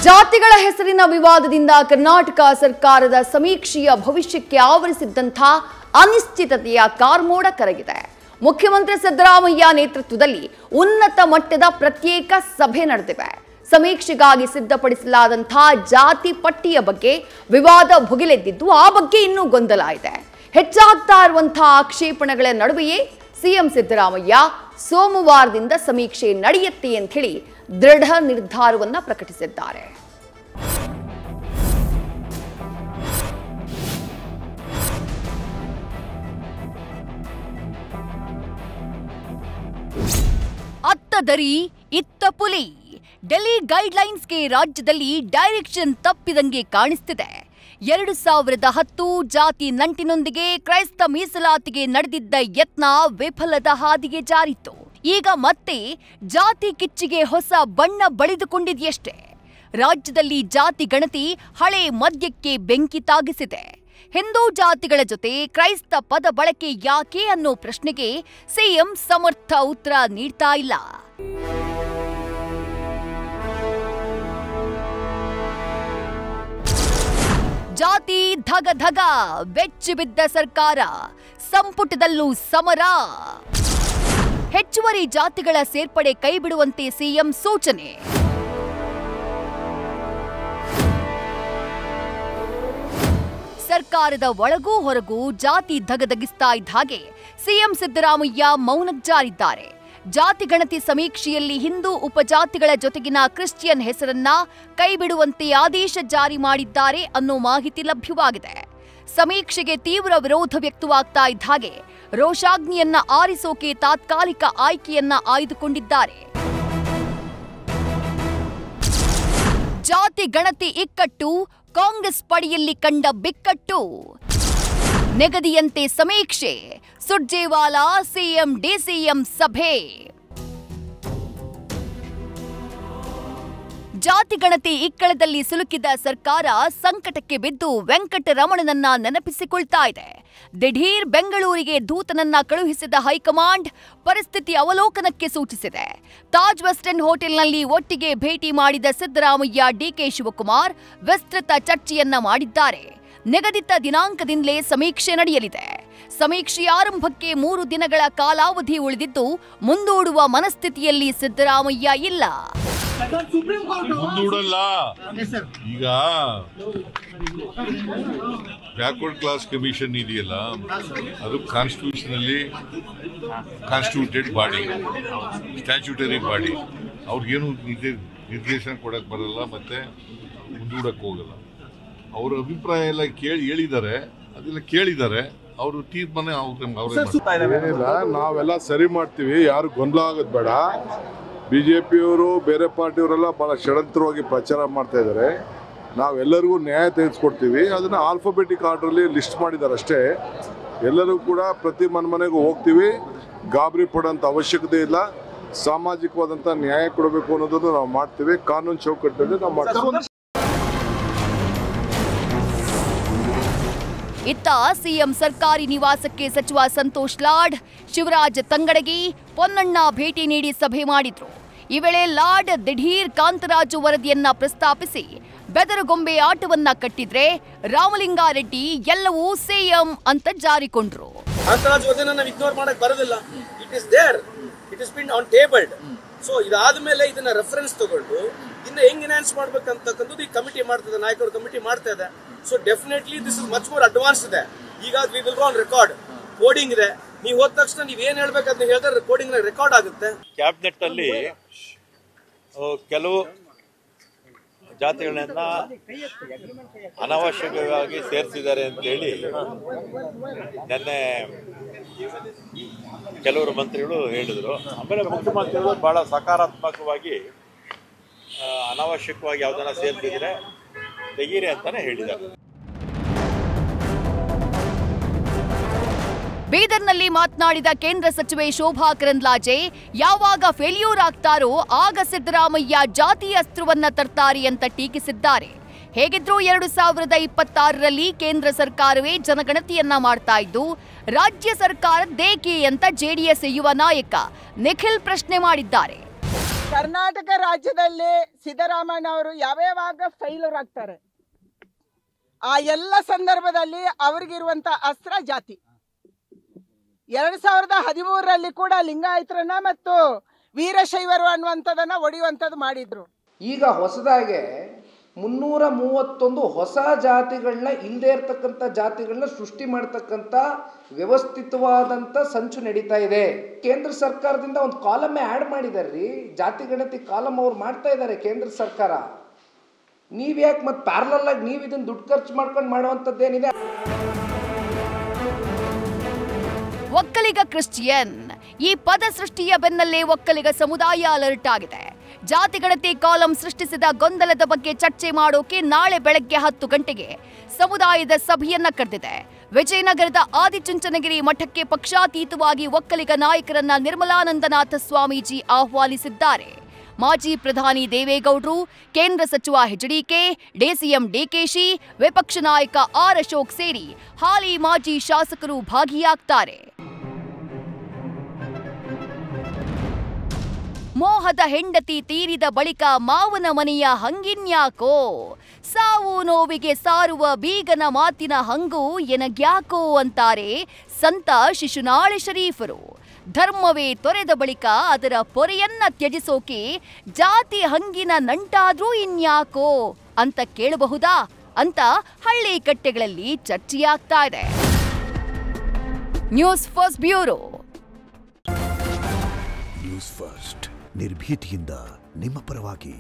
ಜಾತಿಗಳ ಹೆಸರಿನ ವಿವಾದದಿಂದ ಕರ್ನಾಟಕ ಸರ್ಕಾರದ ಸಮೀಕ್ಷೆಯ ಭವಿಷ್ಯಕ್ಕೆ ಆವರಿಸಿದ್ದಂಥ ಅನಿಶ್ಚಿತತೆಯ ಕಾರ್ಮೋಡ ಕರಗಿದೆ. ಮುಖ್ಯಮಂತ್ರಿ ಸಿದ್ದರಾಮಯ್ಯ ನೇತೃತ್ವದಲ್ಲಿ ಉನ್ನತ ಮಟ್ಟದ ಪ್ರತ್ಯೇಕ ಸಭೆ ನಡೆದಿವೆ. ಸಮೀಕ್ಷೆಗಾಗಿ ಸಿದ್ಧಪಡಿಸಲಾದಂಥ ಜಾತಿ ಪಟ್ಟಿಯ ಬಗ್ಗೆ ವಿವಾದ ಭುಗಿಲೆದ್ದಿದ್ದು, ಆ ಬಗ್ಗೆ ಇನ್ನೂ ಗೊಂದಲ ಇದೆ. ಹೆಚ್ಚಾಗ್ತಾ ಇರುವಂತಹ ಆಕ್ಷೇಪಣೆಗಳ ನಡುವೆಯೇ ಸಿಎಂ ಸಿದ್ದರಾಮಯ್ಯ ಸೋಮವಾರದಿಂದ ಸಮೀಕ್ಷೆ ನಡೆಯುತ್ತೆ ಅಂತ ಹೇಳಿ ದೃಢ ನಿರ್ಧಾರವನ್ನ ಪ್ರಕಟಿಸಿದ್ದಾರೆ. ಅತ್ತ ದರಿ ಇತ್ತ ಪುಲಿ. ಡೆಲ್ಲಿ ಗೈಡ್ಲೈನ್ಸ್ಗೆ ರಾಜ್ಯದಲ್ಲಿ ಡೈರೆಕ್ಷನ್ ತಪ್ಪಿದಂಗೆ ಕಾಣಿಸ್ತಿದೆ. 2010 ಜಾತಿ ನಂಟಿನೊಂದಿಗೆ ಕ್ರೈಸ್ತ ಮೀಸಲಾತಿಗೆ ನಡೆದಿದ್ದ ಯತ್ನ ವಿಫಲದ ಹಾದಿಗೆ ಜಾರಿತ್ತು. ಈಗ ಮತ್ತೆ ಜಾತಿ ಕಿಚ್ಚಿಗೆ ಹೊಸ ಬಣ್ಣ ಬಳಿದುಕೊಂಡಿದೆಯಷ್ಟೇ. ರಾಜ್ಯದಲ್ಲಿ ಜಾತಿ ಗಣತಿ ಹಳೆ ಮದ್ಯಕ್ಕೆ ಬೆಂಕಿ ತಾಗಿಸಿದೆ. ಹಿಂದೂ ಜಾತಿಗಳ ಜೊತೆ ಕ್ರೈಸ್ತ ಪದ ಬಳಕೆ ಯಾಕೆ ಅನ್ನೋ ಪ್ರಶ್ನೆಗೆ ಸಿಎಂ ಸಮರ್ಥ ಉತ್ತರ ನೀಡ್ತಾ ಇಲ್ಲ. ಜಾತಿ ಧಗ ಧಗ, ಬೆಚ್ಚಿ ಬಿದ್ದ ಸರ್ಕಾರ, ಸಂಪುಟದಲ್ಲೂ ಸಮರ. ಹೆಚ್ಚುವರಿ ಜಾತಿಗಳ ಸೇರ್ಪಡೆ ಕೈಬಿಡುವಂತೆ ಸಿಎಂ ಸೂಚನೆ. ಸರ್ಕಾರದ ಒಳಗೂ ಹೊರಗೂ ಜಾತಿ ಧಗಧಗಿಸ್ತಾ ಇದ್ದ ಹಾಗೆ ಸಿಎಂ ಸಿದ್ದರಾಮಯ್ಯ ಮೌನಜ್ಜಾರಿದ್ದಾರೆ. ಜಾತಿ ಗಣತಿ ಸಮೀಕ್ಷೆಯಲ್ಲಿ ಹಿಂದೂ ಉಪಜಾತಿಗಳ ಜೊತೆಗಿನ ಕ್ರಿಶ್ಚಿಯನ್ ಹೆಸರನ್ನ ಕೈಬಿಡುವಂತೆ ಆದೇಶ ಜಾರಿ ಮಾಡಿದ್ದಾರೆ ಅನ್ನೋ ಮಾಹಿತಿ ಲಭ್ಯವಾಗಿದೆ. ಸಮೀಕ್ಷೆಗೆ ತೀವ್ರ ವಿರೋಧ ವ್ಯಕ್ತವಾಗ್ತಾ ಇದ್ದ ಹಾಗೆ ರೋಷಾಗ್ನಿಯನ್ನ ಆರಿಸೋಕೆ ತಾತ್ಕಾಲಿಕ ಆಯ್ಕೆಯನ್ನ ಆಯ್ದುಕೊಂಡಿದ್ದಾರೆ. ಜಾತಿ ಗಣತಿ ಇಕ್ಕಟ್ಟು, ಕಾಂಗ್ರೆಸ್ ಪಡೆಯಲ್ಲಿ ಕಂಡ ಬಿಕ್ಕಟ್ಟು. ನಿಗದಿಯಂತೆ ಸಮೀಕ್ಷೆ, ಸುರ್ಜೇವಾಲಾ ಸಿಎಂ ಡಿಸಿಎಂ ಸಭೆ. ಜಾತಿ ಗಣತಿ ಇಕ್ಕಳದಲ್ಲಿ ಸಿಲುಕಿದ ಸರ್ಕಾರ ಸಂಕಟಕ್ಕೆ ಬಿದ್ದು ವೆಂಕಟರಮಣನನ್ನ ನೆನಪಿಸಿಕೊಳ್ತಾ ಇದೆ. ದಿಢೀರ್ ಬೆಂಗಳೂರಿಗೆ ದೂತನನ್ನ ಕಳುಹಿಸಿದ ಹೈಕಮಾಂಡ್ ಪರಿಸ್ಥಿತಿ ಅವಲೋಕನಕ್ಕೆ ಸೂಚಿಸಿದೆ. ತಾಜ್ ವೆಸ್ಟ್ ಎಂಡ್ ಹೋಟೆಲ್ನಲ್ಲಿ ಒಟ್ಟಿಗೆ ಭೇಟಿ ಮಾಡಿದ ಸಿದ್ದರಾಮಯ್ಯ, ಡಿಕೆ ಶಿವಕುಮಾರ್ ವಿಸ್ತೃತ ಚರ್ಚೆಯನ್ನ ಮಾಡಿದ್ದಾರೆ. ನಿಗದಿತ ದಿನಾಂಕದಿಂದಲೇ ಸಮೀಕ್ಷೆ ನಡೆಯಲಿದೆ. ಸಮೀಕ್ಷೆಯ ಆರಂಭಕ್ಕೆ 3 ದಿನಗಳ ಕಾಲಾವಧಿ ಉಳಿದಿದ್ದು, ಮುಂದೂಡುವ ಮನಸ್ಥಿತಿಯಲ್ಲಿ ಸಿದ್ದರಾಮಯ್ಯ ಇಲ್ಲ. ಮುಂದೂಡಲ್ಲ. ಈಗ ಬ್ಯಾಕ್ವರ್ಡ್ ಕ್ಲಾಸ್ ಕಮಿಷನ್ ಇದೆಯಲ್ಲ, ಅದು ಕಾನ್ಸ್ಟಿಟ್ಯೂಷನಲ್ಲಿ ಕಾನ್ಸ್ಟಿಟ್ಯೂಟೆಡ್ ಬಾಡಿ, ಸ್ಟ್ಯಾಚ್ಯೂಟರಿ ಬಾಡಿ. ಅವ್ರಿಗೇನು ನಿರ್ದೇಶನ ಕೊಡಕ್ ಬರಲ್ಲ, ಮತ್ತೆ ಮುಂದೂಡಕ್ ಹೋಗಲ್ಲ. ಅವ್ರ ಅಭಿಪ್ರಾಯ ಎಲ್ಲ ಹೇಳಿದ್ದಾರೆ, ಅದೆಲ್ಲ ಕೇಳಿದ್ದಾರೆ. ಅವರು ತೀರ್ಮಾನ ಏನಿಲ್ಲ, ನಾವೆಲ್ಲ ಸರಿ ಮಾಡ್ತೀವಿ. ಯಾರು ಗೊಂದಲ ಆಗೋದು ಬೇಡ. ಬಿಜೆಪಿಯವರು ಬೇರೆ ಪಾರ್ಟಿಯವರೆಲ್ಲ ಬಹಳ ಷಡ್ಯಂತ್ರವಾಗಿ ಪ್ರಚಾರ ಮಾಡ್ತಾ ಇದ್ದಾರೆ. ನಾವೆಲ್ಲರಿಗೂ ನ್ಯಾಯ ತೆಗೆದುಕೊಡ್ತೀವಿ. ಅದನ್ನ ಆಲ್ಫಾಬೆಟಿಕ್ ಆರ್ಡರ್ಲಿ ಲಿಸ್ಟ್ ಮಾಡಿದ್ದಾರೆ ಅಷ್ಟೇ. ಎಲ್ಲರೂ ಕೂಡ ಪ್ರತಿ ಮನೆಗೂ ಹೋಗ್ತೀವಿ. ಗಾಬರಿ ಪಡೋಂಥ ಅವಶ್ಯಕತೆ ಇಲ್ಲ. ಸಾಮಾಜಿಕವಾದಂಥ ನ್ಯಾಯ ಕೊಡಬೇಕು ಅನ್ನೋದನ್ನು ನಾವು ಮಾಡ್ತೀವಿ. ಕಾನೂನು ಚೌಕಟ್ಟಿನಲ್ಲಿ ನಾವು ಮಾಡ್ತೀವಿ. ಇತ್ತ ಸಿಎಂ ಸರ್ಕಾರಿ ನಿವಾಸಕ್ಕೆ ಸಚಿವ ಸಂತೋಷ್ ಲಾಡ್, ಶಿವರಾಜ್ ತಂಗಡಗಿ, ಪೊನ್ನಣ್ಣ ಭೇಟಿ ನೀಡಿ ಸಭೆ ಮಾಡಿದ್ರು. ಈ ವೇಳೆ ಲಾಡ್ ದಿಢೀರ್ ಕಾಂತರಾಜು ವರದಿಯನ್ನ ಪ್ರಸ್ತಾಪಿಸಿ ಬೆದರುಗೊಂಬೆ ಆಟವನ್ನ ಕಟ್ಟಿದ್ರೆ ರಾಮಲಿಂಗಾರೆಡ್ಡಿ ಎಲ್ಲವೂ ಸಿಎಂ ಅಂತ ಜಾರಿಕೊಂಡ್ರು. ಕಾಂತರಾಜು ವರದಿಯನ್ನ ನಾವು ಇಗ್ನೋರ್ ಮಾಡಕ್ ಬರೋದಿಲ್ಲ. It is there, it is been on tabled. So ಇದಾದ್ಮೇಲೆ ಇದನ್ನ ರೆಫರೆನ್ಸ್ ತಗೊಂಡು ಇನ್ನು ಹೆಂಗ್ ಎನ್ಹಾನ್ಸ್ ಮಾಡ್ಬೇಕಂತಕ್ಕಂಥದ್ದು ಈ ಕಮಿಟಿ ಮಾಡ್ತದೆ, ನಾಯಕರು ಕಮಿಟಿ ಮಾಡ್ತಾ ಇದೆ. So definitely this is much more advance ಇದೆ. ಈಗ we will go on record. Coding ಇದೆ. ನೀವು ಹೋದ ತಕ್ಷಣ ನೀವ್ ಏನ್ ಹೇಳ್ಬೇಕಂತ ಹೇಳಿದ್ರೆ ರೆಕಾರ್ಡಿಂಗ್ ರೆಕಾರ್ಡ್ ಆಗುತ್ತೆ. ಕ್ಯಾಬಿನೆಟ್ ಅಲ್ಲಿ ಕೆಲವು ಜಾತಿಗಳನ್ನ ಅನಾವಶ್ಯಕವಾಗಿ ಸೇರಿಸಿದ್ದಾರೆ ಅಂತ ಹೇಳಿ ನಿನ್ನೆ ಕೆಲವರು ಮಂತ್ರಿಗಳು ಹೇಳಿದ್ರು. ಆಮೇಲೆ ಮುಖ್ಯಮಂತ್ರಿಗಳು ಬಹಳ ಸಕಾರಾತ್ಮಕವಾಗಿ ಅನಾವಶ್ಯಕವಾಗಿ ಯಾವ್ದನ್ನ ಸೇರಿಸಿದ್ರೆ ತೆಗೀರಿ ಅಂತಾನೆ ಹೇಳಿದ್ದಾರೆ. ಬೀದರ್ನಲ್ಲಿ ಮಾತನಾಡಿದ ಕೇಂದ್ರ ಸಚಿವೆ ಶೋಭಾ ಕರಂದ್ಲಾಜೆ, ಯಾವಾಗ ಫೇಲ್ಯೂರ್ ಆಗ್ತಾರೋ ಆಗ ಸಿದ್ದರಾಮಯ್ಯ ಜಾತಿ ಅಸ್ತ್ರವನ್ನ ತರ್ತಾರೆ ಅಂತ ಟೀಕಿಸಿದ್ದಾರೆ. ಹೇಗಿದ್ರೂ 2026ರಲ್ಲಿ ಕೇಂದ್ರ ಸರ್ಕಾರವೇ ಜನಗಣತಿಯನ್ನ ಮಾಡ್ತಾ ಇದ್ದು, ರಾಜ್ಯ ಸರ್ಕಾರದ್ದೇಕೆ ಅಂತ ಜೆಡಿಎಸ್ ಯುವ ನಾಯಕ ನಿಖಿಲ್ ಪ್ರಶ್ನೆ ಮಾಡಿದ್ದಾರೆ. ಕರ್ನಾಟಕ ರಾಜ್ಯದಲ್ಲಿ ಸಿದ್ದರಾಮಯ್ಯ ಅವರು ಯಾವ್ಯಾವಾಗ ಫೈಲರ್ ಆಗ್ತಾರೆ ಆ ಎಲ್ಲ ಸಂದರ್ಭದಲ್ಲಿ ಅವ್ರಿಗಿರುವಂತ ಅಸ್ತ್ರ ಜಾತಿ. 2013ರಲ್ಲಿ ಕೂಡ ಲಿಂಗಾಯತರನ್ನ ಮತ್ತು ವೀರಶೈವರು ಅನ್ನುವಂಥದ್ದನ್ನ ಒಡೆಯುವಂಥದ್ದು ಮಾಡಿದ್ರು. ಈಗ ಹೊಸದಾಗೆ 331 ಹೊಸ ಜಾತಿಗಳನ್ನ ಇಲ್ಲದೆ ಇರ್ತಕ್ಕಂಥ ಜಾತಿಗಳನ್ನ ಸೃಷ್ಟಿ ಮಾಡ್ತಕ್ಕಂಥ ವ್ಯವಸ್ಥಿತವಾದಂಥ ಸಂಚು ನಡೀತಾ ಇದೆ. ಕೇಂದ್ರ ಸರ್ಕಾರದಿಂದ ಒಂದು ಕಾಲಮ್ ಆ್ಯಡ್ ಮಾಡಿದ್ದಾರೆ ರೀ, ಜಾತಿ ಗಣತಿ ಕಾಲಮ್ ಅವ್ರು ಮಾಡ್ತಾ ಇದ್ದಾರೆ ಕೇಂದ್ರ ಸರ್ಕಾರ. ನೀವ್ಯಾಕೆ ಮತ್ತೆ ಪ್ಯಾರಲಲ್ ಆಗಿ ನೀವು ಇದನ್ನ ದುಡ್ಡು ಖರ್ಚು ಮಾಡ್ಕೊಂಡು ಮಾಡುವಂಥದ್ದೇನಿದೆ? ಒಕ್ಕಲಿಗ ಕ್ರಿಶ್ಚಿಯನ್ ಈ ಪದ ಸೃಷ್ಟಿಯ ಬೆನ್ನಲ್ಲೇ ಒಕ್ಕಲಿಗ ಸಮುದಾಯ ಅಲರ್ಟ್ ಆಗಿದೆ. ಜಾತಿಗಣತಿ ಕಾಲಂ ಸೃಷ್ಟಿಸಿದ ಗೊಂದಲದ ಬಗ್ಗೆ ಚರ್ಚೆ ಮಾಡೋಕೆ ನಾಳೆ ಬೆಳಗ್ಗೆ 10 ಗಂಟೆಗೆ ಸಮುದಾಯದ ಸಭೆಯನ್ನ ಕರೆದಿದೆ. ವಿಜಯನಗರದ ಆದಿಚುಂಚನಗಿರಿ ಮಠಕ್ಕೆ ಪಕ್ಷಾತೀತವಾಗಿ ಒಕ್ಕಲಿಗ ನಾಯಕರನ್ನ ನಿರ್ಮಲಾನಂದನಾಥ ಸ್ವಾಮೀಜಿ ಆಹ್ವಾನಿಸಿದ್ದಾರೆ. ಮಾಜಿ ಪ್ರಧಾನಿ ದೇವೇಗೌಡರು, ಕೇಂದ್ರ ಸಚಿವ ಎಚ್ಡಿಕೆ, ಡಿಸಿಎಂ ಡಿಕೆಶಿ, ವಿಪಕ್ಷ ನಾಯಕ ಆರ್ ಅಶೋಕ್ ಸೇರಿ ಹಾಲಿ ಮಾಜಿ ಶಾಸಕರು ಭಾಗಿಯಾಗ್ತಾರೆ. ಮೋಹದ ಹೆಂಡತಿ ತೀರಿದ ಬಳಿಕ ಮಾವನ ಮನೆಯ ಹಂಗಿನ್ಯಾಕೋ, ಸಾವು ನೋವಿಗೆ ಸಾರುವ ಬೀಗನ ಮಾತಿನ ಹಂಗು ಎನಗ್ಯಾಕೋ ಅಂತಾರೆ ಸಂತ ಶಿಶುನಾಳ ಶರೀಫರು. ಧರ್ಮವೇ ತೊರೆದ ಬಳಿಕ ಅದರ ಪೊರೆಯನ್ನ ತ್ಯಜಿಸೋಕೆ ಜಾತಿ ಹಂಗಿನ ನಂಟಾದ್ರೂ ಇನ್ಯಾಕೋ ಅಂತ ಕೇಳಬಹುದಾ ಅಂತ ಹಳ್ಳಿ ಕಟ್ಟೆಗಳಲ್ಲಿ ಚರ್ಚೆಯಾಗ್ತಾ ಇದೆ. News first bureau. News first ನಿರ್ಭೀತಿಯಿಂದ ನಿಮ್ಮ ಪರವಾಗಿ.